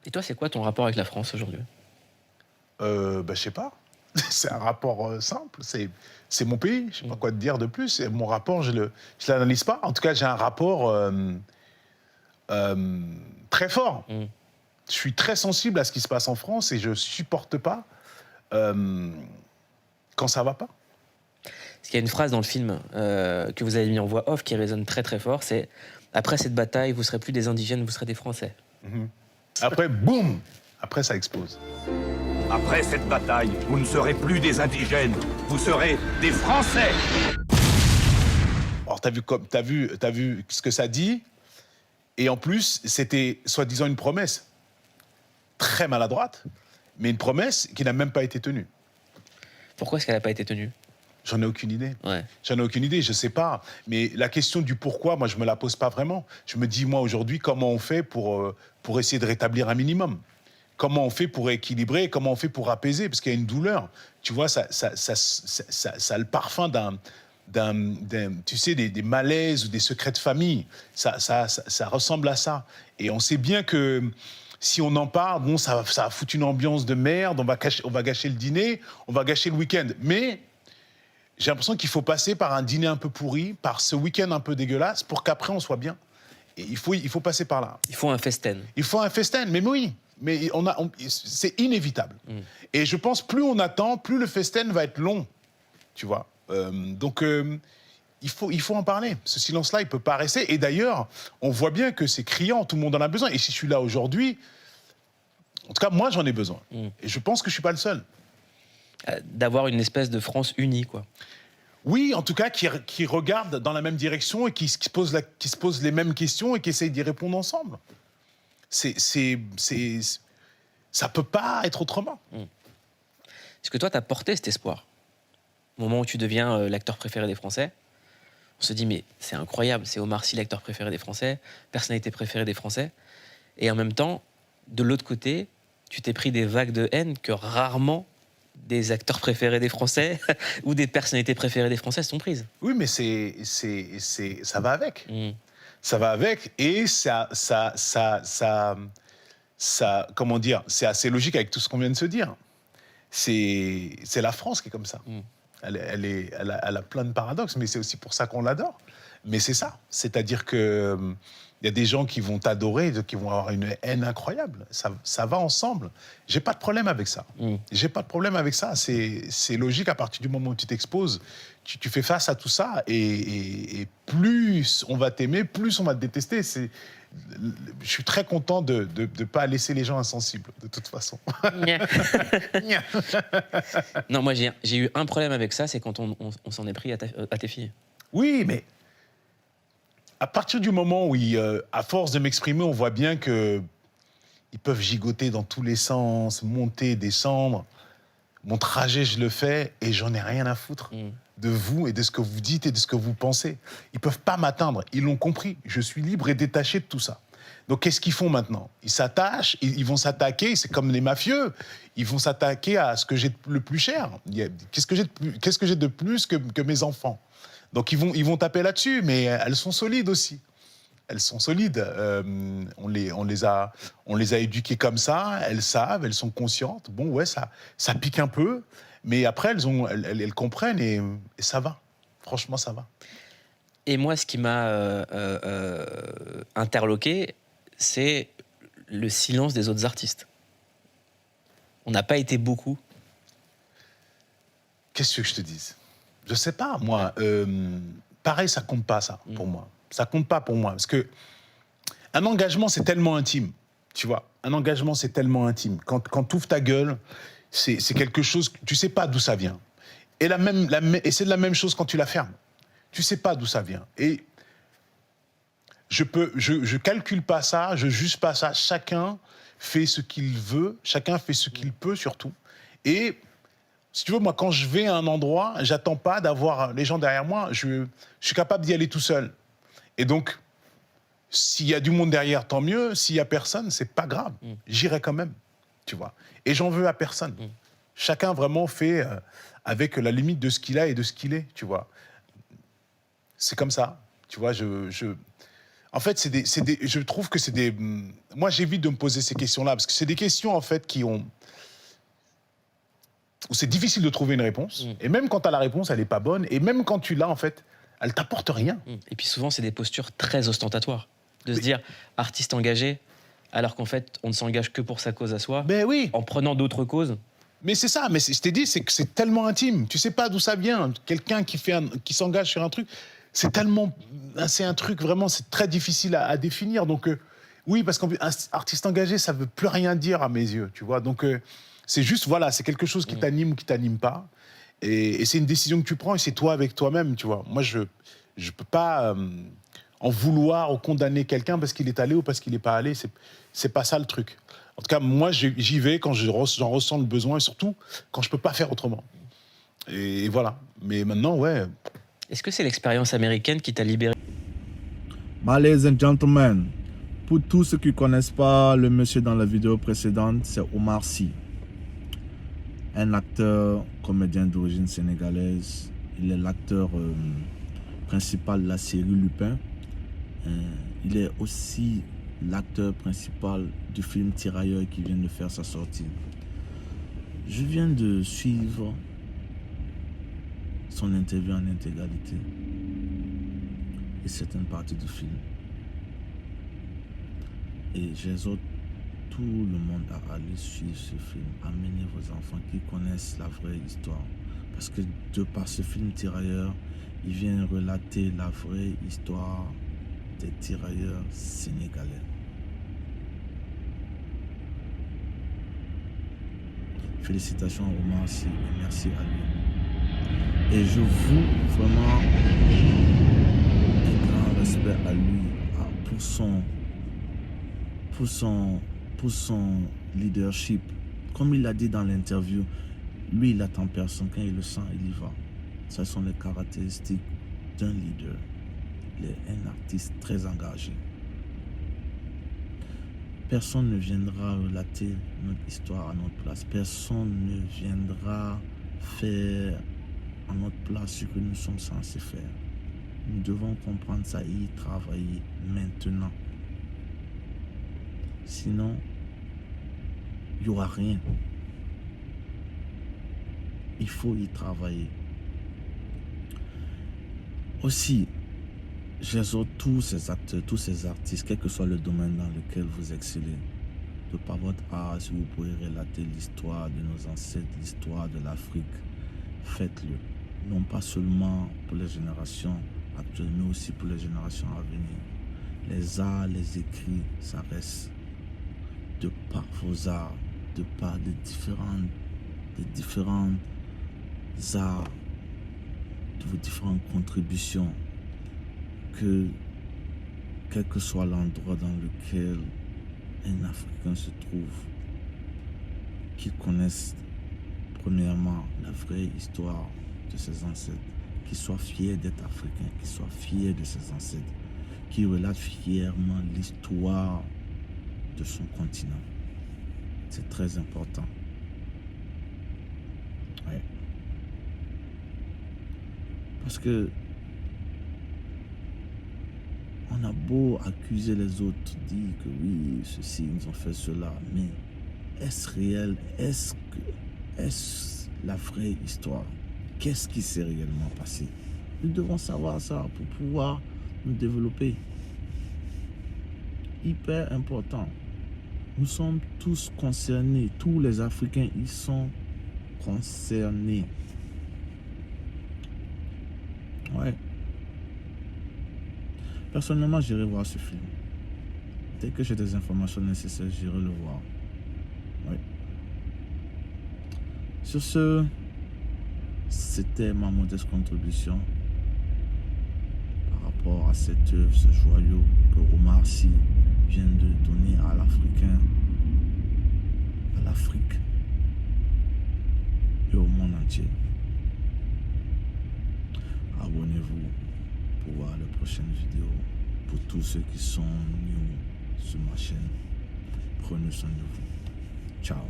Et toi, c'est quoi ton rapport avec la France aujourd'hui? Je sais pas. C'est un rapport, simple. C'est mon pays, je sais pas Mmh. quoi te dire de plus et mon rapport, je l'analyse pas. En tout cas, j'ai un rapport, très fort. Mmh. Je suis très sensible à ce qui se passe en France et je supporte pas, hem, quand ça va pas. Parce qu'il y a une phrase dans le film, que vous avez mis en voix off qui résonne très, très fort, c'est: «Après cette bataille, vous serez plus des indigènes, vous serez des Français». Mmh. Après, boum! Après, ça explose. Après cette bataille, vous ne serez plus des indigènes, vous serez des Français. Alors, t'as vu ce que ça dit et en plus, c'était soi-disant une promesse très maladroite, mais une promesse qui n'a même pas été tenue. Pourquoi est-ce qu'elle n'a pas été tenue? J'en ai aucune idée. Ouais. J'en ai aucune idée, je sais pas. Mais la question du pourquoi, moi, je me la pose pas vraiment. Je me dis, moi, aujourd'hui, comment on fait pour essayer de rétablir un minimum? Comment on fait pour équilibrer? Comment on fait pour apaiser? Parce qu'il y a une douleur. Tu vois, ça a le parfum tu sais, des malaises ou des secrets de famille. Ça ressemble à ça. Et on sait bien que si on en parle, bon, ça va foutre une ambiance de merde, on va gâcher le dîner, on va gâcher le week-end. Mais j'ai l'impression qu'il faut passer par un dîner un peu pourri, par ce week-end un peu dégueulasse, pour qu'après on soit bien. Et il faut passer par là. Il faut un festin. Il faut un festin, mais oui. Mais c'est inévitable. Et je pense plus on attend, plus le festin va être long. Tu vois. Il faut en parler. Ce silence-là, il peut pas rester. Et d'ailleurs, on voit bien que c'est criant, tout le monde en a besoin. Et si je suis là aujourd'hui, en tout cas, moi, j'en ai besoin. Et je pense que je suis pas le seul. D'avoir une espèce de France unie, quoi. Oui, en tout cas, qui regardent dans la même direction et qui se posent les mêmes questions et qui essayent d'y répondre ensemble. Ça peut pas être autrement. Est-ce que toi, tu as porté cet espoir? Au moment où tu deviens l'acteur préféré des Français, on se dit, mais c'est incroyable, c'est Omar Sy, l'acteur préféré des Français, personnalité préférée des Français. Et en même temps, de l'autre côté, tu t'es pris des vagues de haine que rarement des acteurs préférés des Français ou des personnalités préférées des Français sont prises. Oui, mais ça va avec. Ça va avec et comment dire, c'est assez logique avec tout ce qu'on vient de se dire. C'est la France qui est comme ça. Elle a plein de paradoxes, mais c'est aussi pour ça qu'on l'adore. Mais c'est ça. C'est-à-dire que il y a des gens qui vont t'adorer et d'autres qui vont avoir une haine incroyable. Ça va ensemble. J'ai pas de problème avec ça. J'ai pas de problème avec ça. C'est logique à partir du moment où tu t'exposes. Tu fais face à tout ça et plus on va t'aimer, plus on va te détester. Je suis très content de ne pas laisser les gens insensibles, de toute façon. Non, moi j'ai eu un problème avec ça, c'est quand on s'en est pris à tes filles. Oui, mais à partir du moment où, à force de m'exprimer, on voit bien que ils peuvent gigoter dans tous les sens, monter, descendre. Mon trajet, je le fais et j'en ai rien à foutre de vous et de ce que vous dites et de ce que vous pensez. Ils peuvent pas m'atteindre. Ils l'ont compris. Je suis libre et détaché de tout ça. Donc, qu'est-ce qu'ils font maintenant? Ils s'attachent, ils vont s'attaquer. C'est comme les mafieux. Ils vont s'attaquer à ce que j'ai le plus cher. Qu'est-ce que j'ai de plus que mes enfants? Donc, ils vont taper là-dessus, mais elles sont solides aussi. Elles sont solides. On les a éduquées comme ça. Elles savent, elles sont conscientes. Bon, ouais, ça pique un peu, mais après, elles comprennent et ça va. Franchement, ça va. Et moi, ce qui m'a interloqué, c'est le silence des autres artistes. On n'a pas été beaucoup. Qu'est-ce que je te dise? Je sais pas, moi. Pareil, ça compte pas, ça, pour moi. Ça compte pas pour moi. Parce que un engagement, c'est tellement intime. Tu vois, un engagement, c'est tellement intime. Quand tu ouvres ta gueule, c'est quelque chose, tu sais pas d'où ça vient. Et c'est de la même chose quand tu la fermes. Tu sais pas d'où ça vient. Et je calcule pas ça, je juge pas ça. Chacun fait ce qu'il veut, chacun fait ce qu'il peut surtout. Et si tu veux, moi, quand je vais à un endroit, j'attends pas d'avoir les gens derrière moi. Je suis capable d'y aller tout seul. Et donc, s'il y a du monde derrière, tant mieux. S'il y a personne, c'est pas grave. J'irai quand même, tu vois. Et j'en veux à personne. Chacun vraiment fait avec la limite de ce qu'il a et de ce qu'il est, tu vois. C'est comme ça, tu vois. En fait, je trouve que c'est des... Moi, j'évite de me poser ces questions-là, parce que c'est des questions, en fait, où c'est difficile de trouver une réponse. Et même quand tu as la réponse, elle n'est pas bonne. Et même quand tu l'as, en fait, elle t'apporte rien. Et puis souvent, c'est des postures très ostentatoires. De se dire, artiste engagé, alors qu'en fait, on ne s'engage que pour sa cause à soi, Ben oui. en prenant d'autres causes. Mais c'est ça, je t'ai dit, c'est que c'est tellement intime. Tu sais pas d'où ça vient. Quelqu'un qui s'engage sur un truc, c'est un truc vraiment, c'est très difficile à définir. Donc, oui, parce qu'un artiste engagé, ça veut plus rien dire à mes yeux, tu vois. Donc, c'est juste, voilà, c'est quelque chose qui t'anime ou qui t'anime pas. Et c'est une décision que tu prends et c'est toi avec toi-même, tu vois. Moi, je peux pas en vouloir ou condamner quelqu'un parce qu'il est allé ou parce qu'il n'est pas allé. C'est pas ça le truc. En tout cas, moi, j'y vais quand j'en ressens le besoin et surtout quand je peux pas faire autrement. Et voilà. Mais maintenant, ouais. Est-ce que c'est l'expérience américaine qui t'a libéré? Ladies and gentlemen, pour tous ceux qui ne connaissent pas le monsieur dans la vidéo précédente, c'est Omar Sy. Un acteur, comédien d'origine sénégalaise. Il est l'acteur principal de la série Lupin. Il est aussi l'acteur principal du film Tirailleurs qui vient de faire sa sortie. Je viens de suivre son interview en intégralité et certaines parties du film. Et j'exhorte tout le monde à aller suivre ce film. Amenez vos enfants qui connaissent la vraie histoire. Parce que de par ce film Tirailleurs, il vient relater la vraie histoire des tirailleurs sénégalais. Félicitations à Omar Sy et merci à lui. Et je voue vraiment un grand respect à lui pour son leadership. Comme il l'a dit dans l'interview, lui il attend personne. Quand il le sent, il y va. Ce sont les caractéristiques d'un leader. Il est un artiste très engagé. Personne ne viendra relater notre histoire à notre place. Personne ne viendra faire à notre place ce que nous sommes censés faire. Nous devons comprendre ça et y travailler maintenant. Sinon, il n'y aura rien. Il faut y travailler. Aussi, j'exhorte tous ces acteurs, tous ces artistes, quel que soit le domaine dans lequel vous excellez, de par votre art, si vous pouvez relater l'histoire de nos ancêtres, l'histoire de l'Afrique, faites-le. Non pas seulement pour les générations actuelles, mais aussi pour les générations à venir. Les arts, les écrits, ça reste de par vos arts, de par les différents arts, de vos différentes contributions, que quel que soit l'endroit dans lequel un Africain se trouve, qu'il connaisse premièrement la vraie histoire de ses ancêtres, qu'il soit fier d'être africain, qu'il soit fier de ses ancêtres, qu'il relate fièrement l'histoire de son continent. C'est très important. Ouais. Parce que on a beau accuser les autres, dire que oui, ceci, ils ont fait cela, mais est-ce réel? Est-ce la vraie histoire? Qu'est-ce qui s'est réellement passé? Nous devons savoir ça pour pouvoir nous développer. Hyper important. Nous sommes tous concernés. Tous les Africains, ils sont concernés. Ouais. Personnellement, j'irai voir ce film. Dès que j'ai des informations nécessaires, j'irai le voir. Oui. Sur ce, c'était ma modeste contribution par rapport à cette œuvre, ce joyau que Omar Sy vient de donner à l'Africain, à l'Afrique et au monde entier. Abonnez-vous pour voir les prochaines vidéos. Pour tous ceux qui sont new sur ma chaîne, prenez soin de vous. Ciao.